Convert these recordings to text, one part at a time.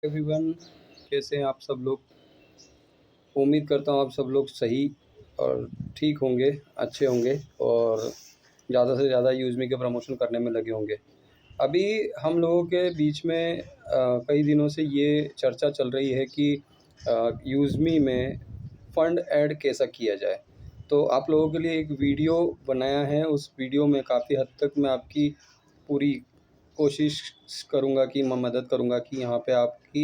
Everyone, कैसे हैं आप सब लोग। उम्मीद करता हूँ आप सब लोग सही और ठीक होंगे, अच्छे होंगे और ज़्यादा से ज़्यादा यूज़मी के प्रमोशन करने में लगे होंगे। अभी हम लोगों के बीच में कई दिनों से ये चर्चा चल रही है कि यूज़मी में फ़ंड ऐड कैसा किया जाए। तो आप लोगों के लिए एक वीडियो बनाया है। उस वीडियो में काफ़ी हद तक मैं आपकी पूरी कोशिश करूँगा कि मैं मदद करूँगा कि यहाँ पे आपकी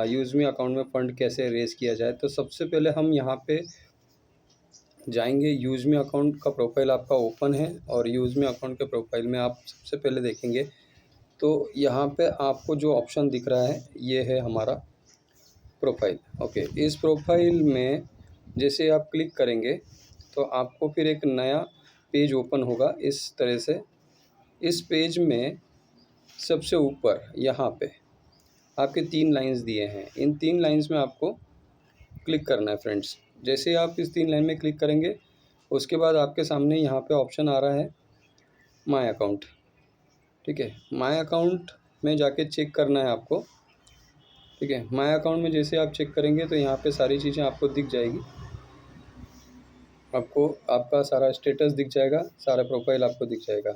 यूज़मी अकाउंट में फ़ंड कैसे रेज़ किया जाए। तो सबसे पहले हम यहाँ पे जाएंगे। यूज़मी अकाउंट का प्रोफाइल आपका ओपन है और यूज़मी अकाउंट के प्रोफाइल में आप सबसे पहले देखेंगे तो यहाँ पे आपको जो ऑप्शन दिख रहा है ये है हमारा प्रोफाइल। ओके, इस प्रोफाइल में जैसे आप क्लिक करेंगे तो आपको फिर एक नया पेज ओपन होगा इस तरह से। इस पेज में सबसे ऊपर यहाँ पे आपके 3 लाइन्स दिए हैं। इन 3 लाइन्स में आपको क्लिक करना है फ्रेंड्स। जैसे आप इस 3 लाइन में क्लिक करेंगे उसके बाद आपके सामने यहाँ पे ऑप्शन आ रहा है माय अकाउंट। ठीक है, माय अकाउंट में जाके चेक करना है आपको। ठीक है, माय अकाउंट में जैसे आप चेक करेंगे तो यहाँ पे सारी चीज़ें आपको दिख जाएगी। आपको आपका सारा स्टेटस दिख जाएगा, सारा प्रोफाइल आपको दिख जाएगा।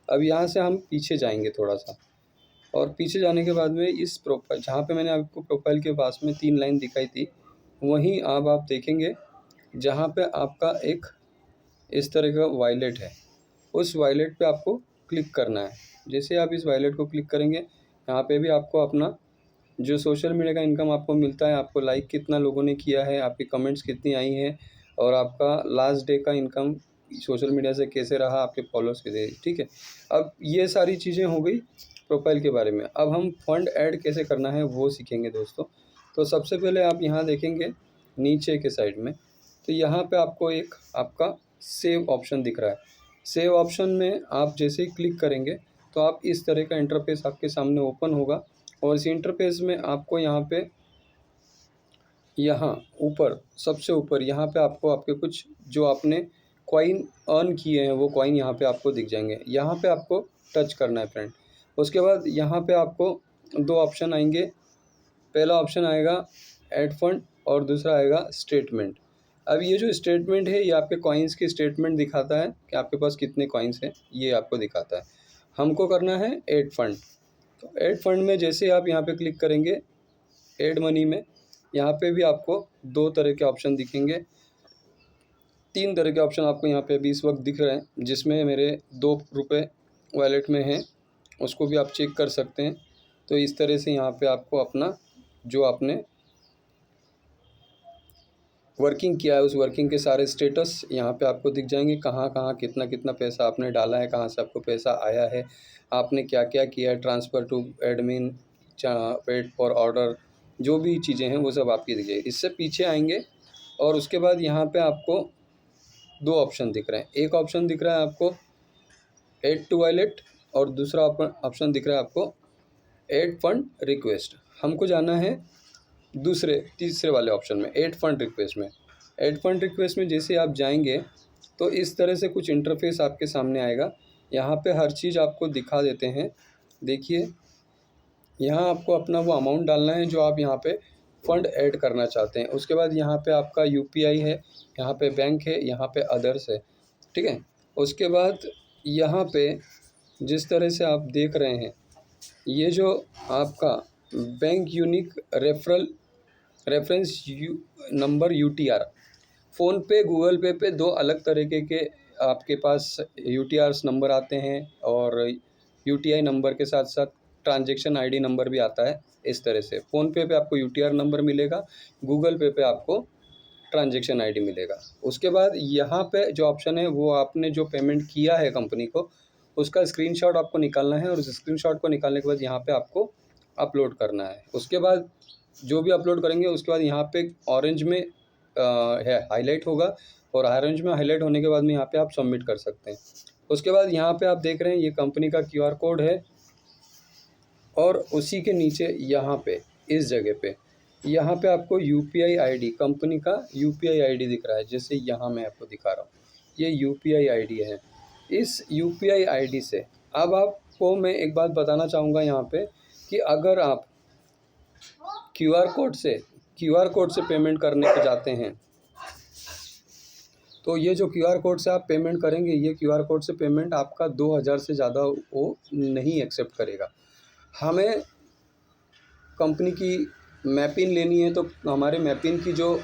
अब यहाँ से हम पीछे जाएंगे थोड़ा सा और पीछे जाने के बाद में इस प्रोफाइल जहाँ पे मैंने आपको प्रोफाइल के पास में 3 लाइन दिखाई थी वहीं अब आप देखेंगे जहाँ पे आपका एक इस तरह का वायलेट है। उस वायलेट पे आपको क्लिक करना है। जैसे आप इस वायलेट को क्लिक करेंगे यहाँ पे भी आपको अपना जो सोशल मीडिया का इनकम आपको मिलता है, आपको लाइक कितना लोगों ने किया है, आपकी कमेंट्स कितनी आई हैं और आपका लास्ट डे का इनकम सोशल मीडिया से कैसे रहा, आपके फॉलोअर्स कितने। ठीक है, अब ये सारी चीज़ें हो गई प्रोफाइल के बारे में। अब हम फंड ऐड कैसे करना है वो सीखेंगे दोस्तों। तो सबसे पहले आप यहाँ देखेंगे नीचे के साइड में तो यहाँ पे आपको एक आपका सेव ऑप्शन दिख रहा है। सेव ऑप्शन में आप जैसे ही क्लिक करेंगे तो आप इस तरह का इंटरफेस आपके सामने ओपन होगा और इस इंटरफेस में आपको यहाँ ऊपर सबसे ऊपर यहाँ पे आपको आपके कुछ जो आपने कॉइन अर्न किए हैं वो कॉइन यहाँ पे आपको दिख जाएंगे। यहाँ पे आपको टच करना है फ्रेंड। उसके बाद यहाँ पे आपको 2 ऑप्शन आएंगे। पहला ऑप्शन आएगा ऐड फंड और दूसरा आएगा स्टेटमेंट। अब ये जो स्टेटमेंट है ये आपके कॉइन्स की स्टेटमेंट दिखाता है कि आपके पास कितने कॉइन्स हैं, ये आपको दिखाता है। हमको करना है ऐड फंड। तो ऐड फंड में जैसे आप यहाँ पे क्लिक करेंगे ऐड मनी में, यहाँ पे भी आपको 2 तरह के ऑप्शन दिखेंगे। 3 तरह के ऑप्शन आपको यहाँ पे अभी इस वक्त दिख रहे हैं, जिसमें मेरे 2 रुपये वॉलेट में हैं, उसको भी आप चेक कर सकते हैं। तो इस तरह से यहाँ पे आपको अपना जो आपने वर्किंग किया है उस वर्किंग के सारे स्टेटस यहाँ पे आपको दिख जाएंगे। कहाँ कहाँ कितना कितना पैसा आपने डाला है, कहाँ से आपको पैसा आया है, आपने क्या क्या किया है, transfer to admin, wait for order, जो भी चीज़ें हैं वो सब आपकी दिख जाएगी। इससे पीछे आएंगे और उसके बाद यहाँ पे आपको 2 ऑप्शन दिख रहे हैं। एक ऑप्शन दिख रहा है आपको ऐड टू वॉलेट और दूसरा ऑप्शन दिख रहा है आपको ऐड फंड रिक्वेस्ट। हमको जाना है तीसरे वाले ऑप्शन में, ऐड फंड रिक्वेस्ट में। ऐड फंड रिक्वेस्ट में जैसे आप जाएंगे तो इस तरह से कुछ इंटरफेस आपके सामने आएगा। यहाँ पे हर चीज़ आपको दिखा देते हैं। देखिए, यहाँ आपको अपना वो अमाउंट डालना है जो आप यहाँ पे फ़ंड ऐड करना चाहते हैं। उसके बाद यहाँ पे आपका यूपीआई है, यहाँ पे बैंक है, यहाँ पे अदर्स है। ठीक है, उसके बाद यहाँ पे जिस तरह से आप देख रहे हैं ये जो आपका bank unique reference number UTR, PhonePe Google पे पे 2 अलग तरीके के आपके पास यूटीआर्स नंबर आते हैं और यूटीआई नंबर के साथ साथ ट्रांजैक्शन आईडी नंबर भी आता है। इस तरह से फ़ोनपे पे आपको यूटीआर नंबर मिलेगा, गूगल पे पे आपको ट्रांजैक्शन आईडी मिलेगा। उसके बाद यहाँ पे जो ऑप्शन है वो आपने जो पेमेंट किया है कंपनी को उसका स्क्रीनशॉट आपको निकालना है और उस स्क्रीनशॉट को निकालने के बाद यहाँ पे आपको अपलोड करना है। उसके बाद जो भी अपलोड करेंगे उसके बाद यहाँ पे ऑरेंज में है हाईलाइट होगा और ऑरेंज में हाईलाइट होने के बाद में यहाँ पे आप सबमिट कर सकते हैं। उसके बाद यहाँ पे आप देख रहे हैं ये कंपनी का क्यूआर कोड है और उसी के नीचे यहाँ पे इस जगह पे यहाँ पे आपको यूपीआई आईडी, कंपनी का यूपीआई आईडी दिख रहा है। जैसे यहाँ मैं आपको दिखा रहा हूँ, ये यूपीआई आईडी है। इस यूपीआई आईडी से अब आपको मैं एक बात बताना चाहूँगा यहाँ पे कि अगर आप क्यूआर कोड से पेमेंट करने पे जाते हैं, तो ये जो क्यूआर कोड से आप पेमेंट करेंगे, ये क्यूआर कोड से पेमेंट आपका 2000 से ज़्यादा वो नहीं एक्सेप्ट करेगा। हमें कंपनी की मैपिन लेनी है, तो हमारे मैपिन की जो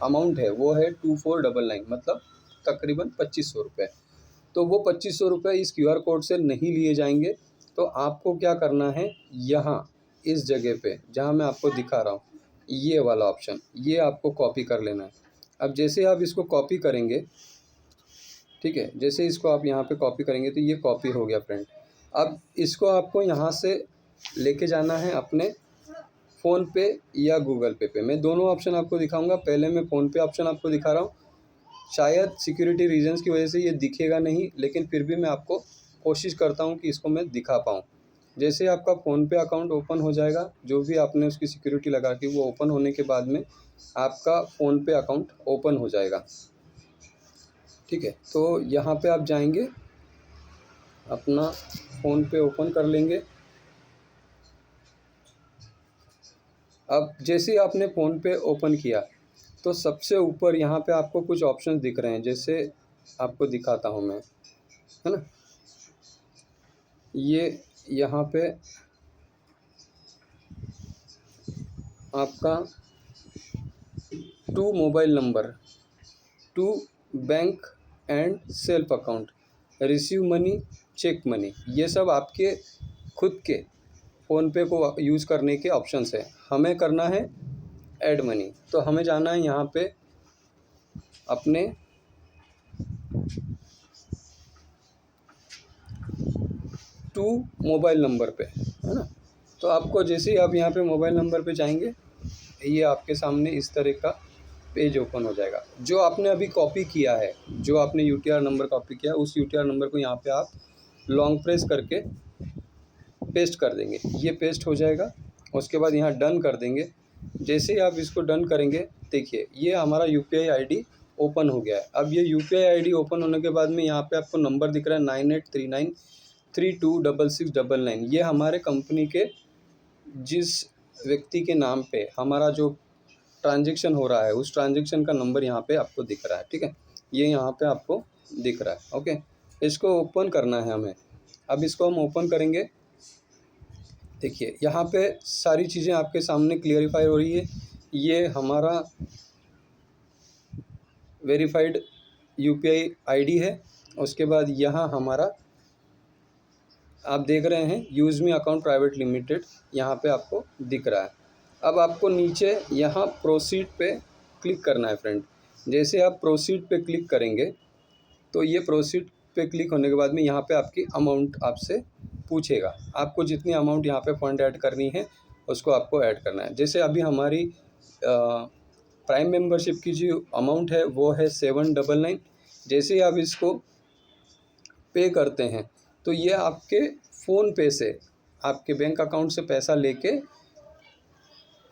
अमाउंट है वो है 2499, मतलब तकरीबन 2500 रुपये। तो वो 2500 रुपये इस क्यूआर कोड से नहीं लिए जाएंगे। तो आपको क्या करना है, यहाँ इस जगह पे जहाँ मैं आपको दिखा रहा हूँ, ये वाला ऑप्शन, ये आपको कॉपी कर लेना है। अब जैसे आप इसको कॉपी करेंगे, ठीक है, जैसे इसको आप यहाँ पे कॉपी करेंगे तो ये कॉपी हो गया फ्रेंड। अब इसको आपको यहाँ से लेके जाना है अपने फ़ोनपे या गूगल पे मैं दोनों ऑप्शन आपको दिखाऊंगा। पहले मैं फ़ोनपे ऑप्शन आपको दिखा रहा हूँ, शायद सिक्योरिटी रीजंस की वजह से ये दिखेगा नहीं, लेकिन फिर भी मैं आपको कोशिश करता हूँ कि इसको मैं दिखा पाऊँ। जैसे आपका फ़ोनपे अकाउंट ओपन हो जाएगा, जो भी आपने उसकी सिक्योरिटी लगा के, वो ओपन होने के बाद में आपका फ़ोनपे अकाउंट ओपन हो जाएगा। ठीक है, तो यहाँ पे आप जाएंगे, अपना फ़ोनपे ओपन कर लेंगे। अब जैसे ही आपने फ़ोनपे ओपन किया तो सबसे ऊपर यहाँ पे आपको कुछ ऑप्शंस दिख रहे हैं, जैसे आपको दिखाता हूँ मैं, है ना। ये यहाँ पे आपका to mobile number, to bank and self account, receive money, check money, ये सब आपके खुद के फ़ोनपे को यूज़ करने के ऑप्शंस है। हमें करना है ऐड मनी, तो हमें जाना है यहाँ पे अपने टू मोबाइल नंबर पे, है ना। तो आपको जैसे ही आप यहाँ पे मोबाइल नंबर पे जाएंगे, ये आपके सामने इस तरह का पेज ओपन हो जाएगा। जो आपने अभी कॉपी किया है, जो आपने यूटीआर नंबर कॉपी किया, उस यूटीआर नंबर को यहाँ पे आप लॉन्ग प्रेस करके पेस्ट कर देंगे, ये पेस्ट हो जाएगा। उसके बाद यहाँ डन कर देंगे। जैसे ही आप इसको डन करेंगे, देखिए ये हमारा यूपीआई आईडी ओपन हो गया है। अब ये यूपीआई आईडी ओपन होने के बाद में यहाँ पे आपको नंबर दिख रहा है 9839326699। ये हमारे कंपनी के जिस व्यक्ति के नाम पे हमारा जो ट्रांजैक्शन हो रहा है, उस ट्रांजैक्शन का नंबर यहाँ पे आपको दिख रहा है। ठीक है, ये यहाँ पे आपको दिख रहा है। ओके, इसको ओपन करना है हमें। अब इसको हम ओपन करेंगे। देखिए यहाँ पे सारी चीज़ें आपके सामने क्लियरिफाई हो रही है। ये हमारा वेरीफाइड यूपीआई आईडी है। उसके बाद यहाँ हमारा आप देख रहे हैं यूज़ मी अकाउंट प्राइवेट लिमिटेड, यहाँ पे आपको दिख रहा है। अब आपको नीचे यहाँ प्रोसीड पे क्लिक करना है फ्रेंड। जैसे आप प्रोसीड पे क्लिक करेंगे, तो ये प्रोसीड पे क्लिक होने के बाद में यहाँ पे आपकी अमाउंट आपसे पूछेगा। आपको जितनी अमाउंट यहाँ पे फंड ऐड करनी है, उसको आपको ऐड करना है। जैसे अभी हमारी प्राइम मेंबरशिप की जो अमाउंट है वो है 799। जैसे ही आप इसको पे करते हैं, तो ये आपके फ़ोन पे से, आपके बैंक अकाउंट से पैसा लेके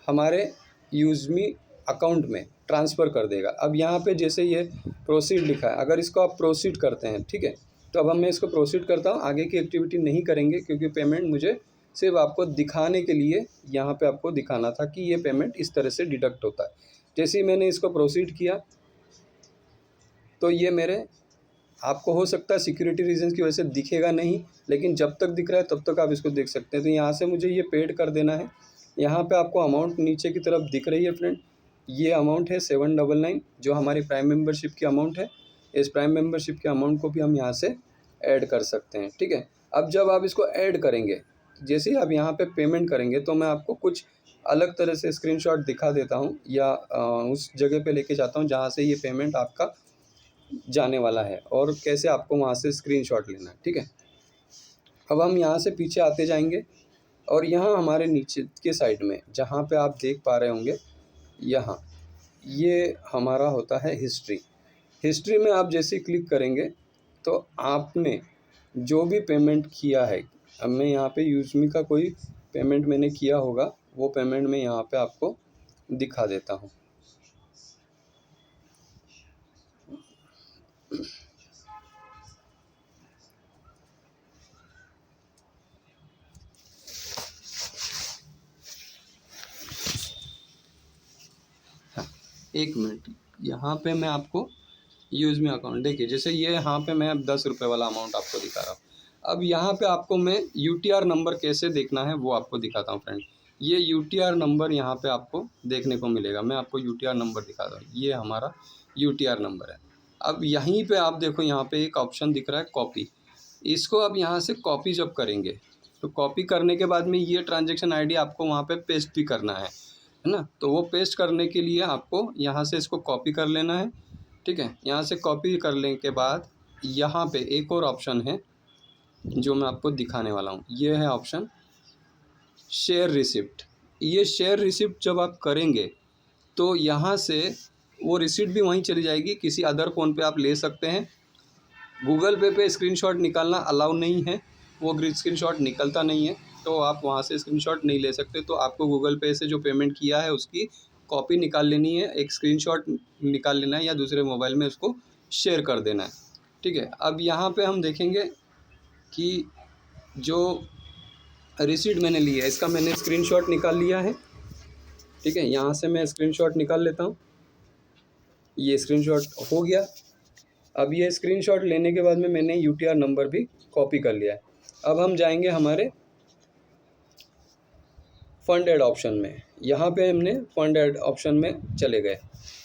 हमारे यूज़मी अकाउंट में ट्रांसफ़र कर देगा। अब यहाँ पे जैसे ये प्रोसीड लिखा है, अगर इसको आप प्रोसीड करते हैं, ठीक है, तो अब मैं इसको प्रोसीड करता हूँ। आगे की एक्टिविटी नहीं करेंगे, क्योंकि पेमेंट मुझे सिर्फ आपको दिखाने के लिए यहाँ पे आपको दिखाना था कि ये पेमेंट इस तरह से डिडक्ट होता है। जैसे ही मैंने इसको प्रोसीड किया, तो ये मेरे, आपको हो सकता है सिक्योरिटी रीजंस की वजह से दिखेगा नहीं, लेकिन जब तक दिख रहा है तब तक आप इसको देख सकते हैं। तो यहाँ से मुझे ये पेड कर देना है। यहाँ पे आपको अमाउंट नीचे की तरफ दिख रही है फ्रेंड, ये अमाउंट है 799, जो हमारी प्राइम मेंबरशिप की अमाउंट है। इस प्राइम मेंबरशिप के अमाउंट को भी हम यहाँ से ऐड कर सकते हैं। ठीक है, अब जब आप इसको ऐड करेंगे, जैसे ही आप यहाँ पे पेमेंट करेंगे, तो मैं आपको कुछ अलग तरह से स्क्रीनशॉट दिखा देता हूँ, या उस जगह पे लेके जाता हूँ जहाँ से ये पेमेंट आपका जाने वाला है, और कैसे आपको वहाँ से स्क्रीनशॉट लेना है। ठीक है, अब हम यहाँ से पीछे आते जाएंगे, और यहाँ हमारे नीचे के साइड में जहाँ पे आप देख पा रहे होंगे, यहाँ ये हमारा होता है हिस्ट्री। हिस्ट्री में आप जैसे क्लिक करेंगे, तो आपने जो भी पेमेंट किया है, अब मैं यहाँ पे यूज़मी का कोई पेमेंट मैंने किया होगा, वो पेमेंट मैं यहाँ पे आपको दिखा देता हूँ। एक मिनट, यहाँ पे मैं आपको यूज़ में अकाउंट देखिए, जैसे ये यहाँ पे मैं अब 10 रुपये वाला अमाउंट आपको दिखा रहा हूँ। अब यहाँ पे आपको मैं यूटीआर नंबर कैसे देखना है वो आपको दिखाता हूँ फ्रेंड। ये यूटीआर नंबर यहाँ पे आपको देखने को मिलेगा। मैं आपको यूटीआर नंबर दिखाता हूँ, ये हमारा यूटीआर नंबर है। अब यहीं पे आप देखो, यहाँ पे एक ऑप्शन दिख रहा है कॉपी। इसको अब यहाँ से कॉपी जब करेंगे तो कॉपी करने के बाद में ये ट्रांजैक्शन आईडी आपको वहाँ पे पेस्ट भी करना है ना। तो वो पेस्ट करने के लिए आपको यहाँ से इसको कॉपी कर लेना है, ठीक है। यहाँ से कॉपी कर लेने के बाद यहाँ पे एक और ऑप्शन है जो मैं आपको दिखाने वाला हूँ, ये है ऑप्शन शेयर रिसिप्ट। ये शेयर रिसिप्ट जब आप करेंगे तो यहाँ से वो रिसिप्ट भी वहीं चली जाएगी, किसी अदर फ़ोन पे आप ले सकते हैं। गूगल पे स्क्रीनशॉट निकालना अलाउ नहीं है, वो स्क्रीनशॉट निकलता नहीं है, तो आप वहाँ से स्क्रीनशॉट नहीं ले सकते। तो आपको गूगल पे से जो पेमेंट किया है उसकी कॉपी निकाल लेनी है, एक स्क्रीनशॉट निकाल लेना है या दूसरे मोबाइल में उसको शेयर कर देना है, ठीक है। अब यहाँ पे हम देखेंगे कि जो रिसीट मैंने ली है इसका मैंने स्क्रीनशॉट निकाल लिया है, ठीक है। यहाँ से मैं स्क्रीनशॉट निकाल लेता हूँ, ये स्क्रीनशॉट हो गया। अब ये स्क्रीनशॉट लेने के बाद में मैंने यूटीआर नंबर भी कॉपी कर लिया है। अब हम जाएंगे हमारे फंड ऐड ऑप्शन में, यहाँ पे हमने फंड ऐड ऑप्शन में चले गए,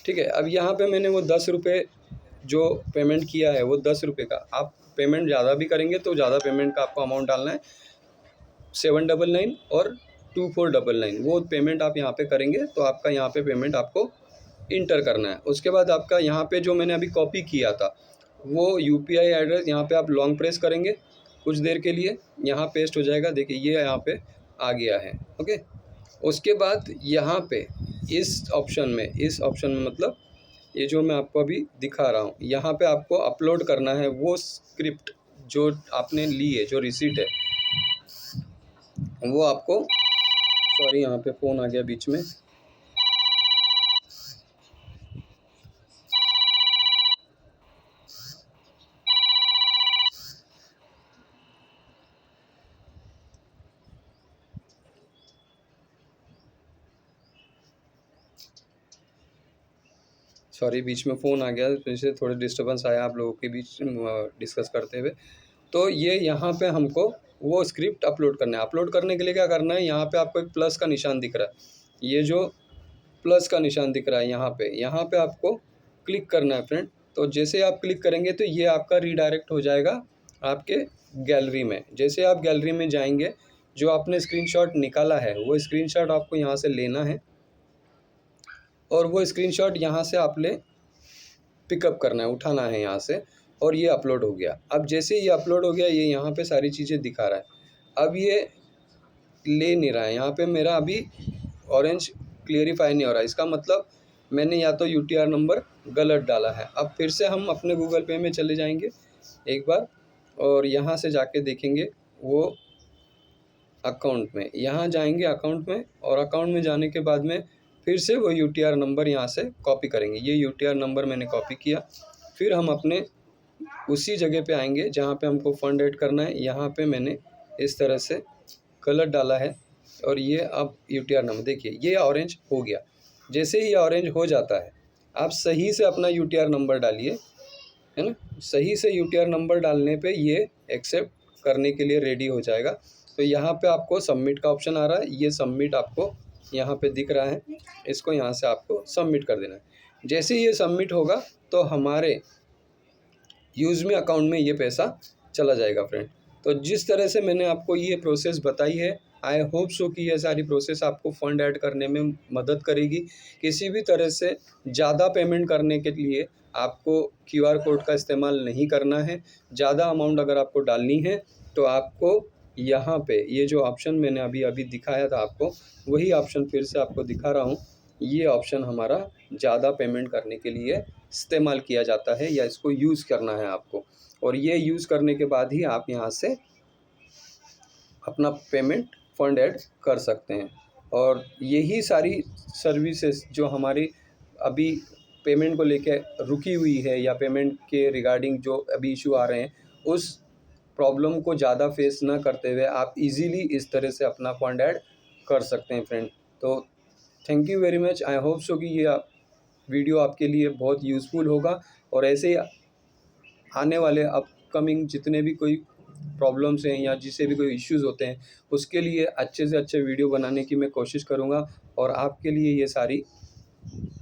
ठीक है। अब यहाँ पे मैंने वो 10 रुपये जो पेमेंट किया है वो 10 रुपये का, आप पेमेंट ज़्यादा भी करेंगे तो ज़्यादा पेमेंट का आपको अमाउंट डालना है 799 और 2499, वो पेमेंट आप यहाँ पे करेंगे तो आपका यहाँ पे पेमेंट आपको इंटर करना है। उसके बाद आपका यहाँ पे जो मैंने अभी कॉपी किया था वो यूपीआई एड्रेस यहाँ पे आप लॉन्ग प्रेस करेंगे कुछ देर के लिए, यहाँ पेस्ट हो जाएगा, देखिए ये यहाँ पे आ गया है, ओके। उसके बाद यहाँ पे इस ऑप्शन में मतलब ये जो मैं आपको अभी दिखा रहा हूँ, यहाँ पे आपको अपलोड करना है वो स्क्रिप्ट जो आपने ली है, जो रिसीट है वो आपको, सॉरी यहाँ पे फ़ोन आ गया बीच में, सॉरी बीच में फ़ोन आ गया, तो इससे थोड़े डिस्टर्बेंस आया आप लोगों के बीच डिस्कस करते हुए। तो ये यहाँ पे हमको वो स्क्रिप्ट अपलोड करना है। अपलोड करने के लिए क्या करना है, यहाँ पे आपको एक प्लस का निशान दिख रहा है, ये जो प्लस का निशान दिख रहा है यहाँ पे आपको क्लिक करना है फ्रेंड। तो जैसे आप क्लिक करेंगे तो ये आपका रीडायरेक्ट हो जाएगा आपके गैलरी में। जैसे आप गैलरी में जाएंगे, जो आपने स्क्रीनशॉट निकाला है वो स्क्रीनशॉट आपको यहाँ से लेना है और वो स्क्रीनशॉट यहाँ से आपने पिकअप करना है, उठाना है यहाँ से, और ये अपलोड हो गया। अब जैसे ये अपलोड हो गया, ये यहाँ पे सारी चीज़ें दिखा रहा है। अब ये ले नहीं रहा है, यहाँ पे मेरा अभी ऑरेंज क्लियरिफाई नहीं हो रहा है, इसका मतलब मैंने या तो यूटीआर नंबर गलत डाला है। अब फिर से हम अपने गूगल पे में चले जाएंगे एक बार और यहाँ से जाके देखेंगे वो अकाउंट में, यहाँ जाएंगे अकाउंट में, और अकाउंट में जाने के बाद में फिर से वो यूटीआर नंबर यहाँ से कॉपी करेंगे। ये यूटीआर नंबर मैंने कॉपी किया, फिर हम अपने उसी जगह पे आएंगे जहाँ पे हमको फंड ऐड करना है। यहाँ पे मैंने इस तरह से गलत डाला है और ये अब यूटीआर नंबर देखिए ये ऑरेंज हो गया। जैसे ही ये ऑरेंज हो जाता है आप सही से अपना यूटीआर नंबर डालिए, है ना। सही से यूटीआर नंबर डालने पे ये एक्सेप्ट करने के लिए रेडी हो जाएगा। तो यहाँ पे आपको सबमिट का ऑप्शन आ रहा है, ये सबमिट आपको यहाँ पे दिख रहा है, इसको यहाँ से आपको सबमिट कर देना है। जैसे ही ये सबमिट होगा तो हमारे यूज़मी अकाउंट में ये पैसा चला जाएगा फ्रेंड। तो जिस तरह से मैंने आपको ये प्रोसेस बताई है, आई होप सो कि ये सारी प्रोसेस आपको फ़ंड ऐड करने में मदद करेगी। किसी भी तरह से ज़्यादा पेमेंट करने के लिए आपको क्यूआर कोड का इस्तेमाल नहीं करना है। ज़्यादा अमाउंट अगर आपको डालनी है तो आपको यहाँ पे ये जो ऑप्शन मैंने अभी दिखाया था आपको, वही ऑप्शन फिर से आपको दिखा रहा हूँ। ये ऑप्शन हमारा ज़्यादा पेमेंट करने के लिए इस्तेमाल किया जाता है, या इसको यूज़ करना है आपको, और ये यूज़ करने के बाद ही आप यहाँ से अपना पेमेंट फंड ऐड कर सकते हैं। और यही सारी सर्विसेज जो हमारी अभी पेमेंट को लेके रुकी हुई है या पेमेंट के रिगार्डिंग जो अभी इशू आ रहे हैं, उस प्रॉब्लम को ज़्यादा फेस ना करते हुए आप इजीली इस तरह से अपना फंड ऐड कर सकते हैं फ्रेंड। तो thank you very much, I hope so कि ये वीडियो आपके लिए बहुत यूज़फुल होगा। और ऐसे ही आने वाले अपकमिंग जितने भी कोई प्रॉब्लम्स हैं या जिससे भी कोई इश्यूज़ होते हैं, उसके लिए अच्छे से अच्छे वीडियो बनाने की मैं कोशिश करूँगा और आपके लिए ये सारी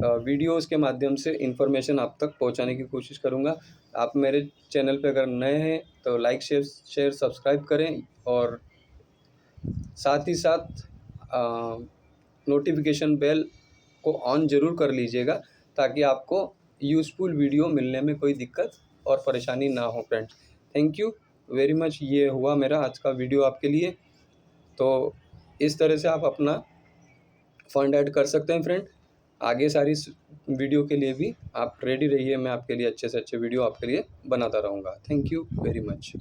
वीडियोज़ के माध्यम से इन्फॉर्मेशन आप तक पहुँचाने की कोशिश करूँगा। आप मेरे चैनल पे अगर नए हैं तो लाइक, शेयर, सब्सक्राइब करें और साथ ही साथ नोटिफ़िकेशन बेल को ऑन ज़रूर कर लीजिएगा, ताकि आपको यूज़फुल वीडियो मिलने में कोई दिक्कत और परेशानी ना हो friends. Thank you very much. ये हुआ मेरा आज का वीडियो आपके लिए। तो इस तरह से आप अपना फ़ंड ऐड कर सकते हैं फ्रेंड। आगे सारी वीडियो के लिए भी आप रेडी रहिए, मैं आपके लिए अच्छे से अच्छे वीडियो आपके लिए बनाता रहूँगा। Thank you very much.